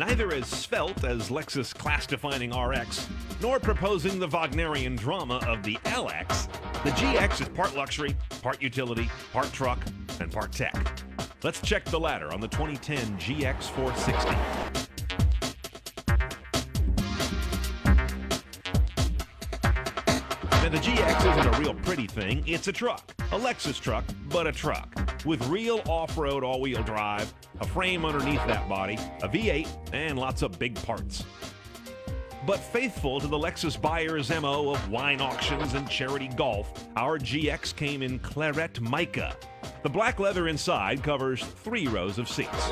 neither as svelte as Lexus class-defining RX, nor proposing the Wagnerian drama of the LX, the GX is part luxury, part utility, part truck, and part tech. Let's check the latter on the 2010 GX460. Now, the GX isn't a real pretty thing, it's a truck. A Lexus truck, but a truck. With real off-road all-wheel drive, a frame underneath that body, a V8, and lots of big parts. But faithful to the Lexus buyer's MO of wine auctions and charity golf, our GX came in claret mica. The black leather inside covers 3 rows of seats.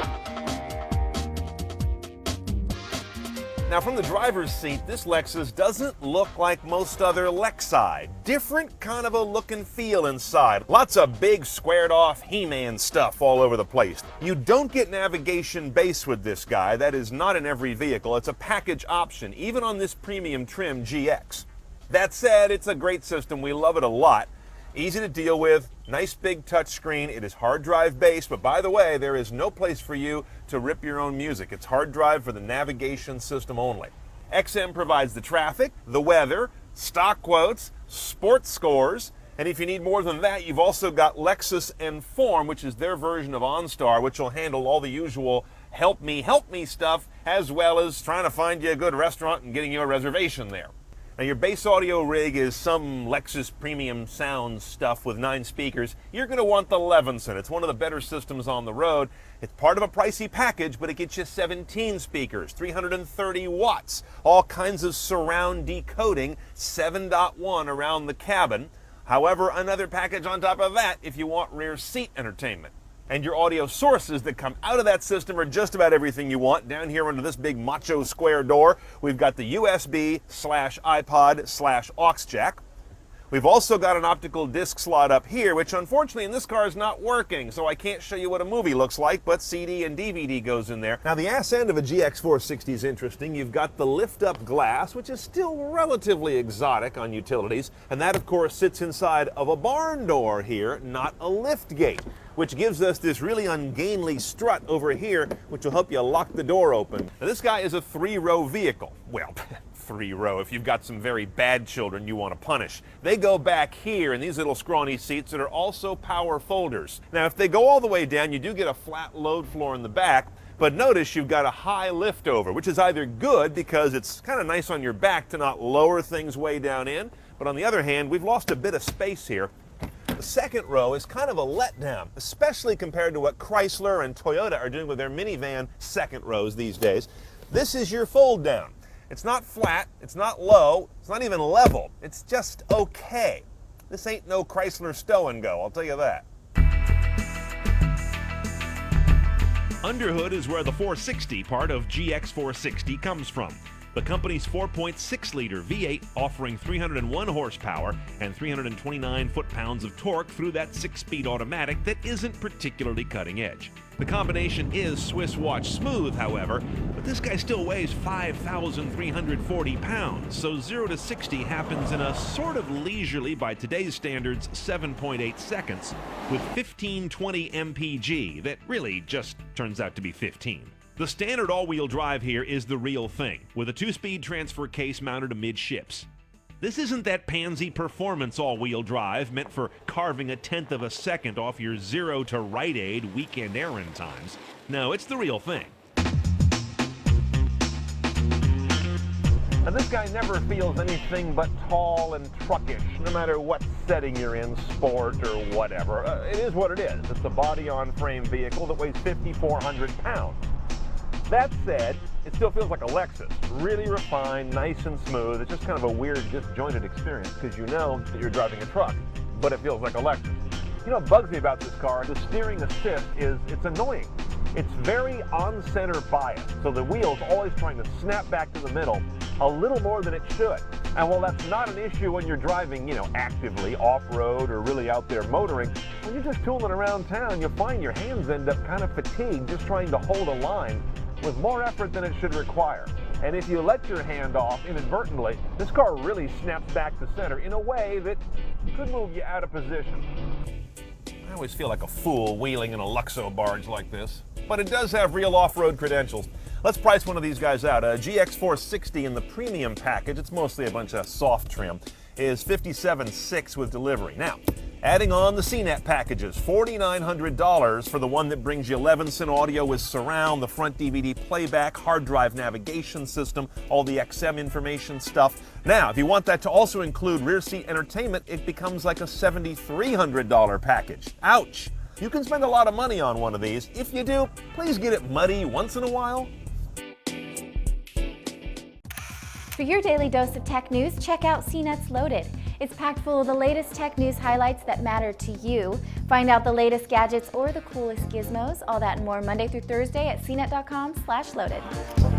Now, from the driver's seat, this Lexus doesn't look like most other Lexi. Different kind of a look and feel inside. Lots of big squared-off He-Man stuff all over the place. You don't get navigation base with this guy. That is not in every vehicle. It's a package option, even on this premium trim GX. That said, it's a great system. We love it a lot. Easy to deal with, nice big touchscreen. It is hard drive based, but by the way, there is no place for you to rip your own music. It's hard drive for the navigation system only. XM provides the traffic, the weather, stock quotes, sports scores, and if you need more than that, you've also got Lexus Inform, which is their version of OnStar, which will handle all the usual help me stuff, as well as trying to find you a good restaurant and getting you a reservation there. Now, your base audio rig is some Lexus premium sound stuff with 9 speakers. You're going to want the Levinson. It's one of the better systems on the road. It's part of a pricey package, but it gets you 17 speakers, 330 watts, all kinds of surround decoding, 7.1 around the cabin. However, another package on top of that if you want rear seat entertainment. And your audio sources that come out of that system are just about everything you want. Down here under this big macho square door, we've got the USB/iPod/aux jack. We've also got an optical disc slot up here, which unfortunately in this car is not working, so I can't show you what a movie looks like, but CD and DVD goes in there. Now, the ass end of a GX460 is interesting. You've got the lift-up glass, which is still relatively exotic on utilities, and that, of course, sits inside of a barn door here, not a lift gate, which gives us this really ungainly strut over here, which will help you lock the door open. Now, this guy is a 3-row vehicle. Well, 3-row if you've got some very bad children you want to punish. They go back here in these little scrawny seats that are also power folders. Now, if they go all the way down, you do get a flat load floor in the back, but notice you've got a high lift over, which is either good because it's kind of nice on your back to not lower things way down in, but on the other hand, we've lost a bit of space here. The second row is kind of a letdown, especially compared to what Chrysler and Toyota are doing with their minivan second rows these days. This is your fold down. It's not flat, it's not low, it's not even level. It's just okay. This ain't no Chrysler stow and go, I'll tell you that. Underhood is where the 460 part of GX460 comes from. The company's 4.6-liter V8 offering 301 horsepower and 329 foot-pounds of torque through that 6-speed automatic that isn't particularly cutting edge. The combination is Swiss watch smooth, however, but this guy still weighs 5,340 pounds, so 0 to 60 happens in a sort of leisurely, by today's standards, 7.8 seconds, with 1520 mpg that really just turns out to be 15. The standard all-wheel drive here is the real thing, with a 2-speed transfer case mounted amidships. This isn't that pansy performance all-wheel drive meant for carving a tenth of a second off your 0 to Rite Aid weekend errand times. No, it's the real thing. Now, this guy never feels anything but tall and truckish, no matter what setting you're in, sport or whatever. It is what it is. It's a body-on-frame vehicle that weighs 5,400 pounds. That said, it still feels like a Lexus. Really refined, nice and smooth. It's just kind of a weird, disjointed experience because you know that you're driving a truck, but it feels like a Lexus. You know what bugs me about this car? The steering assist it's annoying. It's very on-center bias, so the wheel's always trying to snap back to the middle a little more than it should. And while that's not an issue when you're driving, actively off-road or really out there motoring, when you're just tooling around town, you'll find your hands end up kind of fatigued just trying to hold a line with more effort than it should require. And if you let your hand off inadvertently, this car really snaps back to center in a way that could move you out of position. I always feel like a fool wheeling in a Luxo barge like this, but it does have real off-road credentials. Let's price one of these guys out. A GX460 in the premium package, it's mostly a bunch of soft trim, is $57,600 with delivery. Now, adding on the CNET packages, $4,900 for the one that brings you 11-cent audio with surround, the front DVD playback, hard drive navigation system, all the XM information stuff. Now, if you want that to also include rear seat entertainment, it becomes like a $7,300 package. Ouch! You can spend a lot of money on one of these. If you do, please get it muddy once in a while. For your daily dose of tech news, check out CNET's Loaded. It's packed full of the latest tech news highlights that matter to you. Find out the latest gadgets or the coolest gizmos, all that and more Monday through Thursday at cnet.com/loaded.